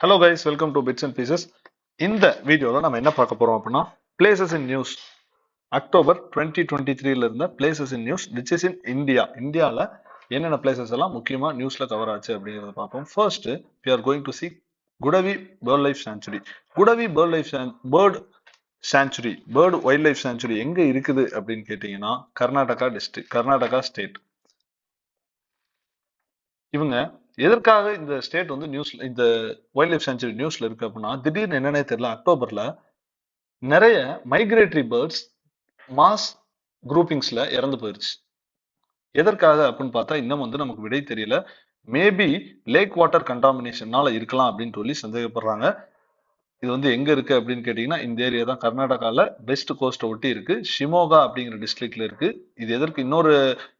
Hello guys, welcome to Bits and Pieces. இந்த வீடியோல நம்ம என்ன பார்க்க போறோம் அப்படின்னா பிளேசஸ் இன் நியூஸ் அக்டோபர் 2023ல இருந்த places in news which is in இந்தியால என்னென்ன பிளேசஸ் எல்லாம் முக்கியமா நியூஸ்ல கவர் ஆச்சு அப்படிங்கறத பார்ப்போம். First we are going to see Gudavi bird life sanctuary. Gudavi bird wildlife sanctuary எங்க இருக்குது அப்படின்னு கேட்டீங்கன்னா கர்நாடகா ஸ்டேட். இவங்க எதற்காக இந்த ஸ்டேட் வந்து நியூஸ்ல இந்த வைல்ட் லைஃப் சாங்சுரி நியூஸ்ல இருக்கு அப்படின்னா திடீர்னு என்னன்னே தெரியல, அக்டோபர்ல நிறைய மைக்ரேட்டரி பேர்ட்ஸ் மாஸ் குரூப்பிங்ஸ்ல இறந்து போயிருச்சு. எதற்காக அப்படின்னு பார்த்தா இன்னும் வந்து நமக்கு விடை தெரியல. மேபி லேக் வாட்டர் கண்டாமினேஷனால இருக்கலாம் அப்படின்னு சொல்லி சந்தேகப்படுறாங்க. இது வந்து எங்க இருக்கு அப்படின்னு கேட்டீங்கன்னா இந்த ஏரியா தான், கர்நாடகால வெஸ்ட் கோஸ்ட்டை ஒட்டி இருக்கு, ஷிமோகா அப்படிங்கிற டிஸ்ட்ரிக்ட்ல இருக்கு. இது எதற்கு இன்னொரு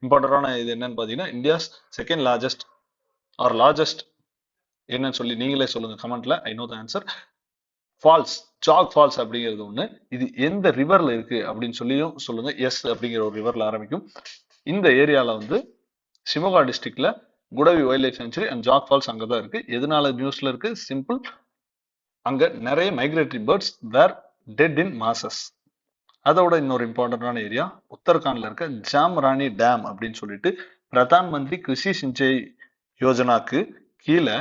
இம்பார்ட்டன்டான இது என்னன்னு பாத்தீங்கன்னா இந்தியாஸ் செகண்ட் லார்ஜஸ்ட் என்னன்னு சொல்லி நீங்களே சொல்லுங்க கமெண்ட்ல. I know the answer. Falls, Jog falls அப்படிங்கிறது ஒண்ணு. இது எந்த ரிவர்ல இருக்கு அப்படின்னு சொல்லியும் சொல்லுங்க. எஸ் அப்படிங்கிற ஒரு ரிவர்ல ஆரம்பிக்கும். இந்த ஏரியால வந்து ஷிமோகா டிஸ்ட்ரிக்ட்ல Gudavi wildlife sanctuary and Jog falls அங்கதான் இருக்கு. எதனால நியூஸ்ல இருக்கு? சிம்பிள், அங்க நிறைய migratory birds were dead in masses. அதோட இன்னொரு இம்பார்ட்டன்டான ஏரியா உத்தரகாண்ட்ல இருக்க ஜாம் ராணி டேம் அப்படின்னு சொல்லிட்டு பிரதான் மந்திரி கிருஷி சிஞ்சை யோஜனாக்கு கீழே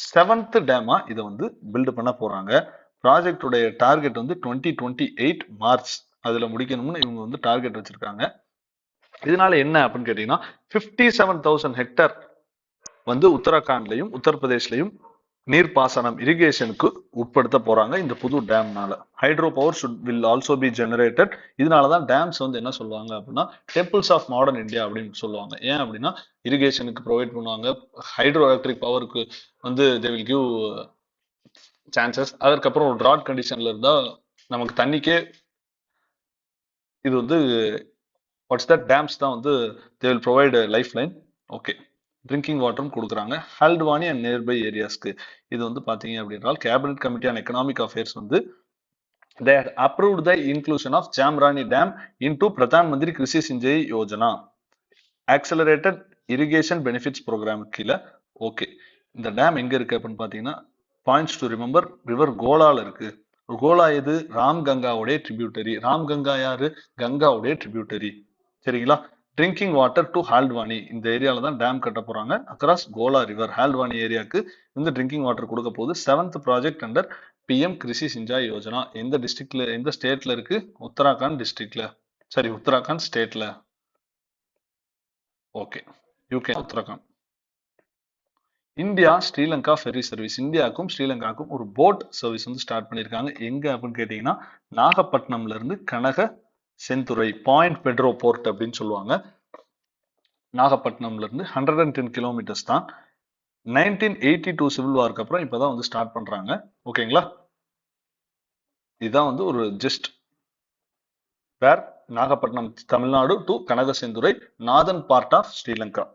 7th டேமா இதை வந்து பில்டு பண்ண போறாங்க. ப்ராஜெக்டுடைய டார்கெட் வந்து 2028 மார்ச் அதுல முடிக்கணும்னு இவங்க வந்து டார்கெட் வச்சிருக்காங்க. இதனால என்ன அப்படின்னு கேட்டீங்கன்னா 57,000 ஹெக்டர் வந்து உத்தரகாண்ட்லயும் உத்தரப்பிரதேஷ்லயும் நீர்ப்பாசனம் இரிகேஷனுக்கு உட்படுத்த போறாங்க இந்த புது டேம்னால. Hydro power will also be generated. இதனாலதான் டேம்ஸ் வந்து என்ன சொல்லுவாங்க அப்படின்னா டெம்பிள்ஸ் ஆஃப் மாடர்ன் இந்தியா அப்படின்னு சொல்லுவாங்க. ஏன் அப்படின்னா இரிகேஷனுக்கு ப்ரொவைட் பண்ணுவாங்க, ஹைட்ரோ எலக்ட்ரிக் பவருக்கு வந்து தே வில் கிவ் சான்சஸ். அதற்கப்புறம் ஒரு டிராட் கண்டிஷன்ல இருந்தா நமக்கு தண்ணிக்கே இது வந்து வாட்ஸ் தட் டேம்ஸ் தான் வந்து they will provide lifeline. Okay, drinking வாட்டரும் கொடுக்குறாங்க ஹல்ட்வானி அண்ட் நியர்பை ஏரியாஸ்க்கு. இது வந்து பாத்தீங்க அப்படின்றால் cabinet committee on economic affairs வந்து they had approved the inclusion of Jamrani Dam into Pradhan Mantri Krishi Sinjai Yojana accelerated irrigation benefits program கீழே. Okay, இந்த டேம் எங்க இருக்கு அப்படின்னு பாத்தீங்கன்னா பாயிண்ட்ஸ் டு ரிமெம்பர் ரிவர் கோலால இருக்கு. கோலா எது? ராம் கங்காவுடைய ட்ரிபியூட்டரி. ராம் கங்கா யாரு? கங்காவுடைய ட்ரிபியூட்டரி. சரிங்களா? ட்ரிங்கிங் வாட்டர் டு ஹால்ட்வானி, இந்த ஏரியால தான் டேம் கட்ட போறாங்க அக்ராஸ் கோலா ரிவர். ஹால்ட்வானி ஏரியாவுக்கு வந்து ட்ரிங்கிங் வாட்டர் கொடுக்க போகுது. 7th project under PM Krishi Sinchai Yojana. எந்த டிஸ்ட்ரிக்ட்ல, எந்த ஸ்டேட்ல இருக்கு? உத்தராகண்ட் ஸ்டேட்ல. Okay, UK Uttarakhand. India Sri Lanka ferry service, இந்தியாவுக்கும் ஸ்ரீலங்காவுக்கும் ஒரு போட் சர்வீஸ் வந்து ஸ்டார்ட் பண்ணியிருக்காங்க. எங்க அப்படின்னு கேட்டீங்கன்னா நாகப்பட்டினம்ல இருந்து கனக செந்துறை பாயிண்ட் பெட்ரோ போர்ட் அப்படின்னு சொல்லுவாங்க. நாகப்பட்டினம்ல இருந்து 110 கிலோமீட்டர்ஸ் தான். 1982 சிவில் வார்க்கு அப்புறம் இப்பதான் வந்து ஸ்டார்ட் பண்றாங்க. ஓகேங்களா? இதுதான் வந்து ஒரு just where Nagapattinam Tamil Nadu to Kankesanthurai northern part of Sri Lanka.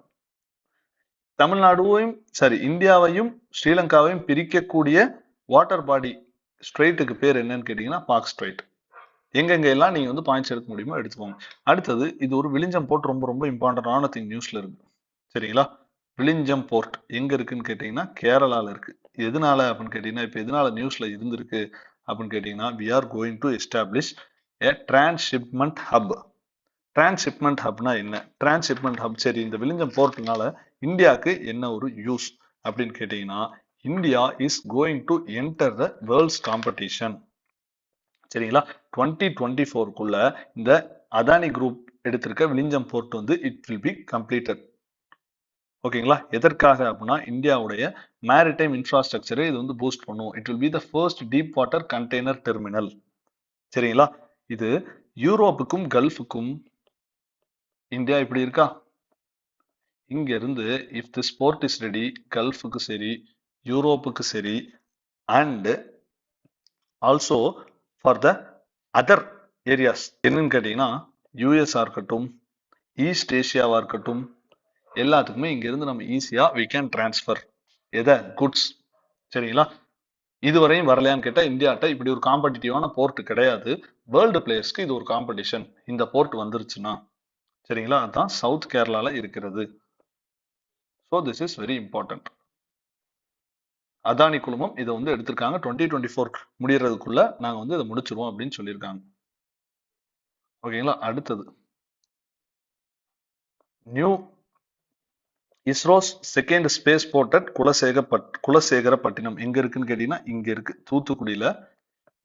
இந்தியாவையும் ஸ்ரீலங்காவையும் பிரிக்கக்கூடிய வாட்டர் பாடி ஸ்ட்ரெயிட்டுக்கு பேர் என்னன்னு கேட்டீங்கன்னா பார்க் ஸ்ட்ரெயிட். எங்கெங்க எல்லாம் நீங்க வந்து பாயிண்ட்ஸ் எடுக்க முடியுமோ எடுத்துக்கோங்க. அடுத்தது இது ஒரு விழிஞ்சம் போர்ட், ரொம்ப ரொம்ப இம்பார்ட்டன்டான திங் நியூஸ்ல இருக்கு. சரிங்களா? விழிஞ்சம் போர்ட் எங்க இருக்குன்னு கேட்டீங்கன்னா கேரளால இருக்கு. எதனால அப்படின்னு கேட்டீங்கன்னா இப்ப எதனால நியூஸ்ல இருந்திருக்கு அப்படின்னு கேட்டீங்கன்னா we are going to establish a transshipment hub. Transshipment ஹப்னா என்ன? டிரான்ஸ்ஷிப்மெண்ட் ஹப், சரி இந்த விழிஞ்சம் போர்ட்னால இந்தியாவுக்கு என்ன ஒரு யூஸ் அப்படின்னு கேட்டீங்கன்னா India is going to enter the world's competition. சரிங்களா? 2024க்குள்ள இந்த அதானி குரூப் எடுத்திருக்க விழிஞ்சம் போர்ட் வந்து இட் வில் பி கம்ப்ளீட்டட். ஓகேங்களா? எதற்காக அப்படின்னா இந்தியாவுடைய மேரிடைம் இன்ஃப்ராஸ்ட்ரக்சரை இது வந்து பூஸ்ட் பண்ணும். It will be the first deep water container terminal. சரிங்களா? இது யூரோப்புக்கும் கல்ஃபுக்கும் இந்தியா இப்படி இருக்கா? இங்க இருந்து if this port is ready, கல்ஃபுக்கு சரி, யூரோப்புக்கு சரி, and also for the other areas என்னன்னு கேட்டீங்கன்னா யூஎஸ்ஆ இருக்கட்டும், ஈஸ்ட் ஏஷியாவா இருக்கட்டும், எல்லாத்துக்குமே இங்க இருந்து நம்ம ஈஸியா we can transfer எதை? குட்ஸ். சரிங்களா? இதுவரையும் வரலையான்னு கேட்டா இந்தியாட்ட இப்படி ஒரு காம்படிட்டிவான போர்ட் கிடையாது. வேர்ல்டு பிளேயர்ஸ்க்கு இது ஒரு காம்படிஷன் இந்த போர்ட் வந்துருச்சுன்னா. சரிங்களா? அதுதான் சவுத் கேரளால இருக்கிறது. So this is very important. Adani குழுமம் இதை வந்து எடுத்திருக்காங்க. 2024 முடியறதுக்குள்ள நாங்க வந்து இதை முடிச்சிருவோம் அப்படின்னு சொல்லியிருக்காங்க. ஓகேங்களா. அடுத்தது new ISRO's second spaceport at Kulasekarapattinam எங்க இருக்குன்னு கேட்டீங்கன்னா இங்க இருக்கு, தூத்துக்குடியில.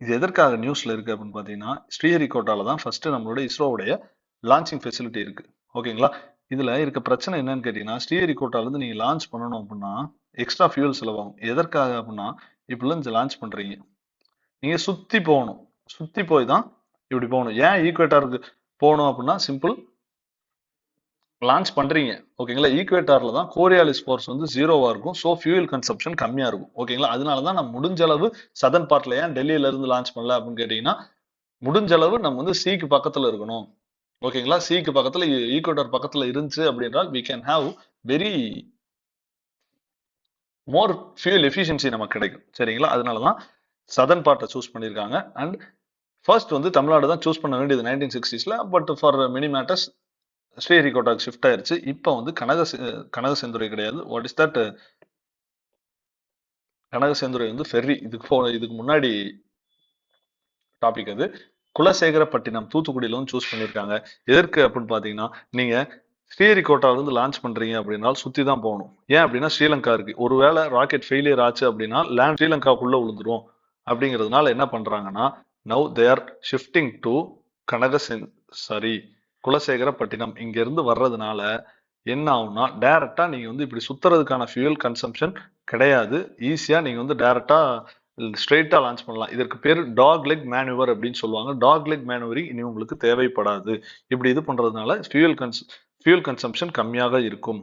இது எதற்காக நியூஸ்ல இருக்கு அப்படின்னு பாத்தீங்கன்னா, ஸ்ரீஹரிகோட்டால தான் ஃபர்ஸ்ட் நம்மளோட இஸ்ரோவுடைய லான்ச்சிங் ஃபெசிலிட்டி இருக்கு. ஓகேங்களா. இதுல இருக்க பிரச்சனை என்னன்னு கேட்டீங்கன்னா, ஸ்ரீஹரிகோட்டால இருந்து நீங்க லான்ச் பண்ணணும் அப்படின்னா எக்ஸ்ட்ரா ஃபியூல் செலவாகும். எதற்காக அப்படின்னா, இப்படிலாம் லான்ச் பண்றீங்க, நீங்க சுத்தி போகணும், சுத்தி போய் தான் இப்படி போகணும். ஏன் ஈக்குவேட்டருக்கு போகணும் அப்படின்னா, சிம்பிள், லான்ச் பண்றீங்க. ஓகேங்களா. ஈக்குவேட்டர்ல தான் கோரியாலிஸ் ஃபோர்ஸ் வந்து ஜீரோவா இருக்கும். ஸோ ஃபியூல் கன்சப்ஷன் கம்மியா இருக்கும். ஓகேங்களா. அதனால தான் நம்ம முடிஞ்ச அளவு சதன் பார்ட்ல ஏன் டெல்லியில இருந்து லான்ச் பண்ணல அப்படின்னு கேட்டீங்கன்னா, முடிஞ்ச அளவு நம்ம வந்து சீக்கு பக்கத்துல இருக்கணும். ஓகேங்களா. சீக்கு பக்கத்துல, ஈக்குவேட்டர் பக்கத்துல இருந்துச்சு அப்படின்றால் we can have very more fuel efficiency நமக்கு கிடைக்கும். சரிங்களா. அதனாலதான் சதன் பார்ட்டை சூஸ் பண்ணியிருக்காங்க. அண்ட் ஃபர்ஸ்ட் வந்து தமிழ்நாடு தான் சூஸ் பண்ண வேண்டியது 1960s. But for many matters ஸ்ரீஹரிகோட்டாக்கு ஷிஃப்ட் ஆயிருச்சு. இப்போ வந்து கனகசெந்துறை கிடையாது. வாட் இஸ் தட், கனகசெந்துறை வந்து ஃபெர்ரி. இதுக்கு முன்னாடி டாபிக் அது. குலசேகரப்பட்டினம் தூத்துக்குடியில வந்து சூஸ் பண்ணியிருக்காங்க. எதற்கு அப்படின்னு பாத்தீங்கன்னா, நீங்க ஸ்ரீஹரிகோட்டால இருந்து லான்ச் பண்றீங்க அப்படின்னா சுத்தி தான் போகணும். ஏன் அப்படின்னா ஸ்ரீலங்கா இருக்கு. ஒருவேளை ராக்கெட் ஃபெயிலியர் ஆச்சு அப்படின்னா லேண்ட் ஸ்ரீலங்காக்குள்ள விழுந்துரும். அப்படிங்கிறதுனால என்ன பண்றாங்கன்னா, now they are shifting to sorry Kulasekarapattinam. இங்க இருந்து வர்றதுனால என்ன ஆகும்னா, டைரக்டா நீங்க வந்து இப்படி சுத்துறதுக்கான ஃபியூல் கன்சம்ஷன் கிடையாது. ஈஸியா நீங்க வந்து டைரக்டா ஸ்ட்ரெயிட்டா லான்ச் பண்ணலாம். இதற்கு பேர் டாக் லெக் மேனுவர் அப்படின்னு சொல்லுவாங்க. டாக் லெக் மேனுவரிங் இனி உங்களுக்கு தேவைப்படாது. இப்படி இது பண்றதுனால ஃபியூல் கன்சம்ஷன் கம்மியாக இருக்கும்.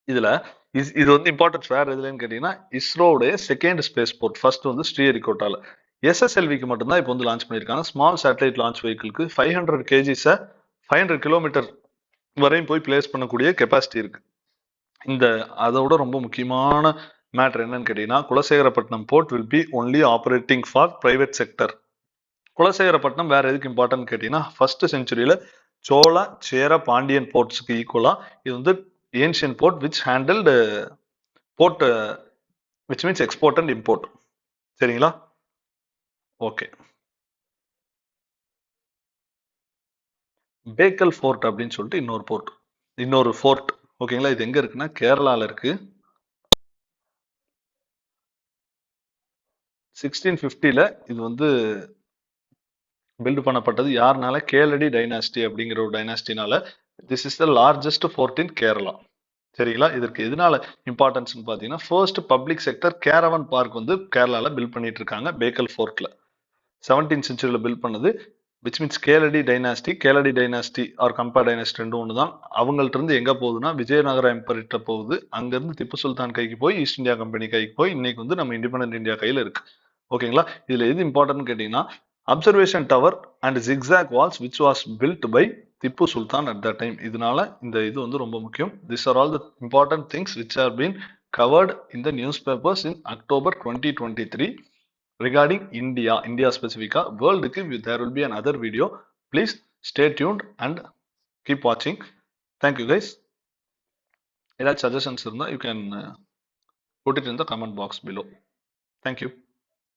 இதுல இது வந்து இம்பார்ட்டன்ஸ் வேற எதுலன்னு கேட்டீங்கன்னா, இஸ்ரோவுடைய செகண்ட் ஸ்பேஸ் போர்ட். ஃபர்ஸ்ட் வந்து ஸ்ரீஹரிகோட்டால. எஸ்எஸ்எல்விக்கு மட்டும்தான் இப்போ வந்து லான்ச் பண்ணியிருக்காங்க. ஸ்மால் சேட்டலைட் லான்ச் வெஹிக்கிளுக்கு 500 கேஜிஸை 500 கிலோமீட்டர் வரையும் போய் பிளேஸ் பண்ணக்கூடிய கெப்பாசிட்டி இருக்கு. இந்த அதோட ரொம்ப முக்கியமான மேட்டர் என்னன்னு கேட்டீங்கன்னா, Kulasekarapattinam port will be only operating for private sector. Kulasekarapattinam வேற எதுக்கு இம்பார்ட்டன் கேட்டீங்கன்னா, ஃபர்ஸ்ட் செஞ்சுரியில சோழ சேர பாண்டியன் போர்ட்ஸ்க்கு ஈக்குவலா இது வந்து ancient port which handled port which means export and import. சரிங்களா. ஓகே. பேக்கல் ஃபோர்ட் அப்படின்னு சொல்லிட்டு இன்னொரு ஃபோர்ட். ஓகேங்களா. இது எங்க இருக்குன்னா கேரளால இருக்கு. 1650ல இது வந்து பில்ட் பண்ணப்பட்டது. யாருனால? கேலடி டைனாஸ்டி அப்படிங்கிற ஒரு டைனாஸ்டினால. This is the largest fort in Kerala. சரிங்களா. இதற்கு எதனால இம்பார்ட்டன்ஸ் பாத்தீங்கன்னா, first public sector caravan park வந்து கேரளால பில்ட் பண்ணிட்டு இருக்காங்க பேக்கல் ஃபோர்ட்ல. 17th செஞ்சுரியில பில்ட் பண்ணது. Which means Keladi dynasty or கம்பேர் டைனாஸ்டி ரெண்டும் ஒண்ணுதான். அவங்கள்ட்ட இருந்து எங்க போகுதுன்னா விஜயநகர எம்பர்கிட்ட போகுது. அங்க இருந்து திப்பு சுல்தான் கைக்கு போய் ஈஸ்ட் இந்தியா கம்பெனி கைக்கு போய் இன்னைக்கு வந்து நம்ம இண்டிபெண்டன்ட் இந்தியா கையில இருக்கு. ஓகேங்களா. இதுல எது இம்பார்ட்டன்ட் கேட்டீங்கன்னா, observation tower and zigzag walls which was built by Tipu Sultan at the time. இதனால இந்த இது வந்து ரொம்ப முக்கியம். This are all the important things which are been covered in the news papers in October 2023 regarding India specific. World there will be another video. Please stay tuned and keep watching. Thank you guys. If suggestions you can put it in the comment box below. Thank you.